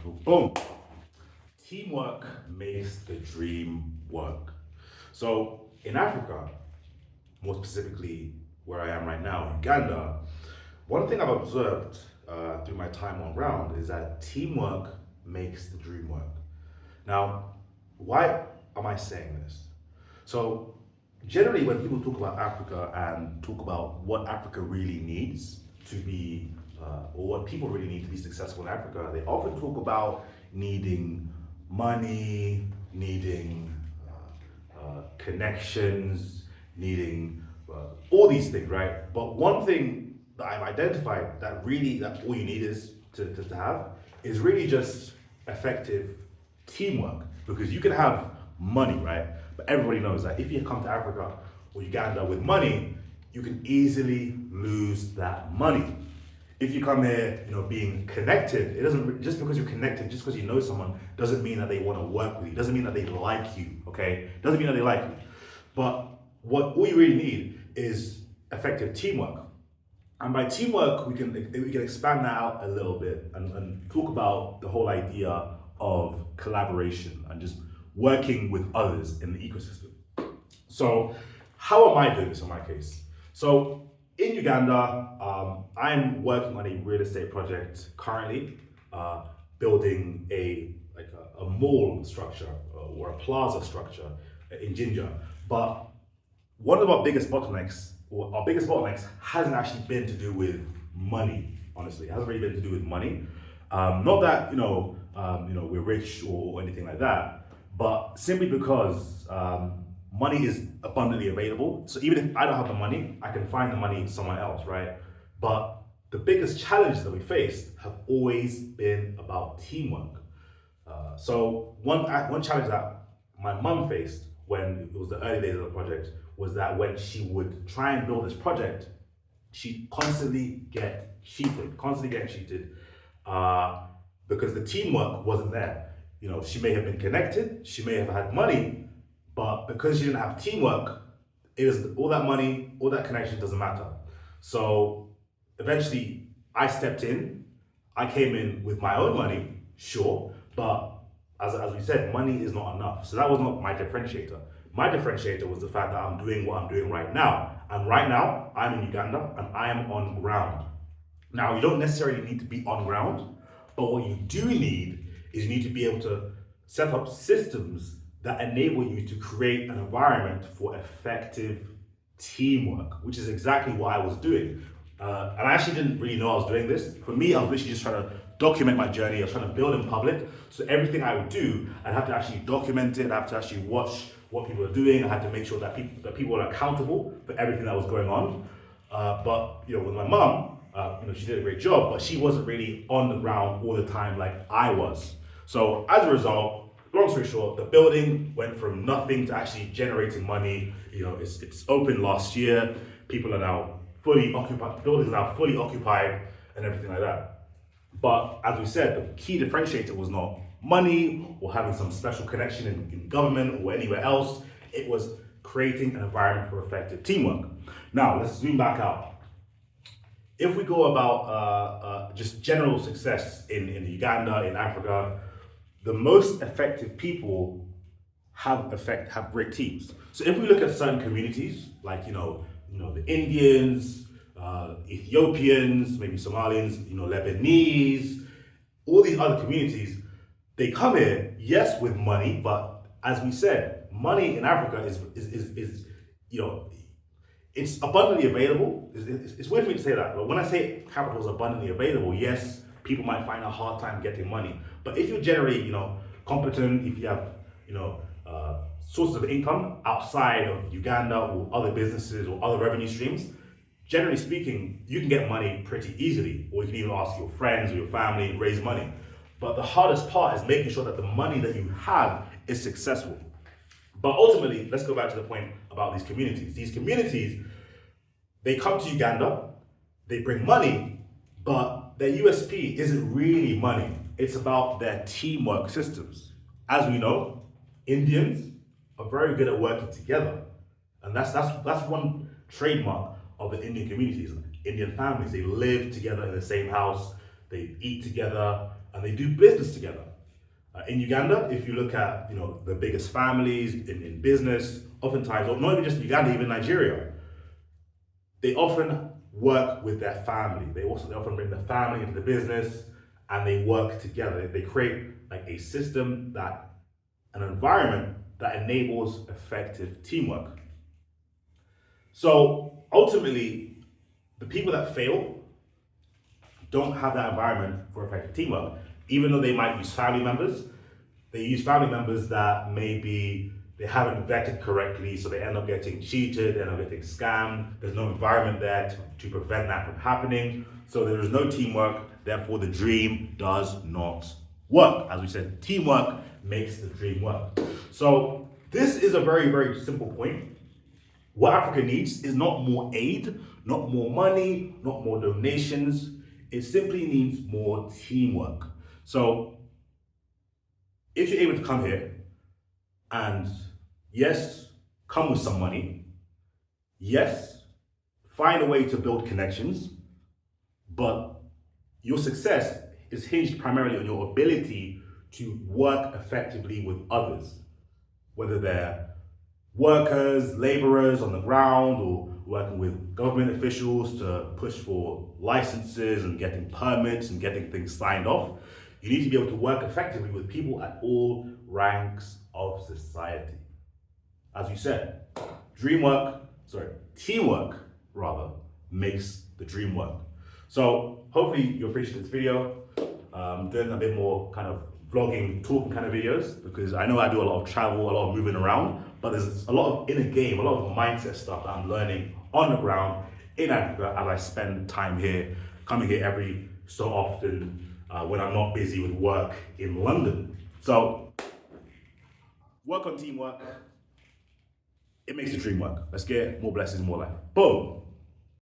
Boom. Teamwork makes the dream work. So in Africa, more specifically where I am right now, Uganda, one thing I've observed through my time on ground is that teamwork makes the dream work. Now, why am I saying this? So, generally, when people talk about Africa and talk about what Africa really needs to be, or what people really need to be successful in Africa, they often talk about needing money, needing connections, needing all these things, right? But one thing that I've identified that all you need is to have is really just effective teamwork, because you can have money, right? But everybody knows that if you come to Africa or Uganda with money, you can easily lose that money. If you come here, being connected, it doesn't just because you're connected, just because you know someone, doesn't mean that they want to work with you. Doesn't mean that they like you. Okay, doesn't mean that they like you. But what all you really need is effective teamwork. And by teamwork, we can expand that out a little bit and talk about the whole idea of collaboration and just working with others in the ecosystem. So, how am I doing this in my case? So, in Uganda, I'm working on a real estate project currently, building a mall structure or a plaza structure in Jinja. But one of our biggest bottlenecks, or our biggest bottlenecks, hasn't actually been to do with money. Honestly, it hasn't really been to do with money. Not that we're rich or anything like that, but simply because money is abundantly available. So even if I don't have the money, I can find the money somewhere else, right? But the biggest challenge that we faced have always been about teamwork. So one challenge that my mum faced when it was the early days of the project was that when she would try and build this project, she'd constantly get cheated, because the teamwork wasn't there. She may have been connected, she may have had money, but because she didn't have teamwork, it was all that money, all that connection doesn't matter. So eventually, I stepped in. I came in with my own money, sure, but as we said, money is not enough. So that was not my differentiator. My differentiator was the fact that I'm doing what I'm doing right now. And right now, I'm in Uganda and I am on ground. Now, you don't necessarily need to be on ground, but what you do need is you need to be able to set up systems that enable you to create an environment for effective teamwork, which is exactly what I was doing. And I actually didn't really know I was doing this. For me, I was literally just trying to document my journey. I was trying to build in public. So everything I would do, I'd have to actually document it. I'd have to actually watch what people are doing. I had to make sure that people were accountable for everything that was going on. But with my mum, she did a great job, but she wasn't really on the ground all the time like I was. So as a result, long story short, the building went from nothing to actually generating money. It's open last year. People are now fully occupied. The building is now fully occupied and everything like that. But as we said, the key differentiator was not money or having some special connection in government or anywhere else. It was creating an environment for effective teamwork. Now, let's zoom back out. If we go about just general success in Uganda, in Africa, the most effective people have great teams. So if we look at certain communities, like the Indians, Ethiopians, maybe Somalians, Lebanese, all these other communities, they come here, yes, with money, but as we said, money in Africa is it's abundantly available. It's weird for me to say that, but when I say capital is abundantly available, yes, people might find a hard time getting money. But if you generate, competent, if you have, sources of income outside of Uganda or other businesses or other revenue streams, generally speaking, you can get money pretty easily, or you can even ask your friends or your family and raise money. But the hardest part is making sure that the money that you have is successful. But ultimately, let's go back to the point about these communities. These communities, they come to Uganda, they bring money, but their USP isn't really money. It's about their teamwork systems. As we know, Indians are very good at working together. And that's one trademark of the Indian communities. Indian families, they live together in the same house, they eat together, and they do business together. In Uganda, if you look at the biggest families in business, oftentimes, or not even just Uganda, even Nigeria, they often work with their family. They often bring the family into the business, and they work together. They create like a system, an environment that enables effective teamwork. So ultimately, the people that fail don't have that environment for effective teamwork. Even though they might use family members, they use family members that maybe they haven't vetted correctly, so they end up getting cheated, they end up getting scammed. There's no environment there to prevent that from happening. So there is no teamwork, therefore the dream does not work. As we said, teamwork makes the dream work. So this is a very, very simple point. What Africa needs is not more aid, not more money, not more donations. It simply needs more teamwork. So if you're able to come here and yes, come with some money, yes, find a way to build connections, but your success is hinged primarily on your ability to work effectively with others, whether they're workers, laborers on the ground, or working with government officials to push for licenses and getting permits and getting things signed off. You need to be able to work effectively with people at all ranks of society. As you said, teamwork rather makes the dream work. So hopefully you appreciate this video. I'm doing a bit more kind of vlogging, talking kind of videos, because I know I do a lot of travel, a lot of moving around, but there's a lot of inner game, a lot of mindset stuff that I'm learning on the ground in Africa as I spend time here, coming here every so often when I'm not busy with work in London. So work on teamwork. It makes the dream work. Let's get more blessings, more life. Boom.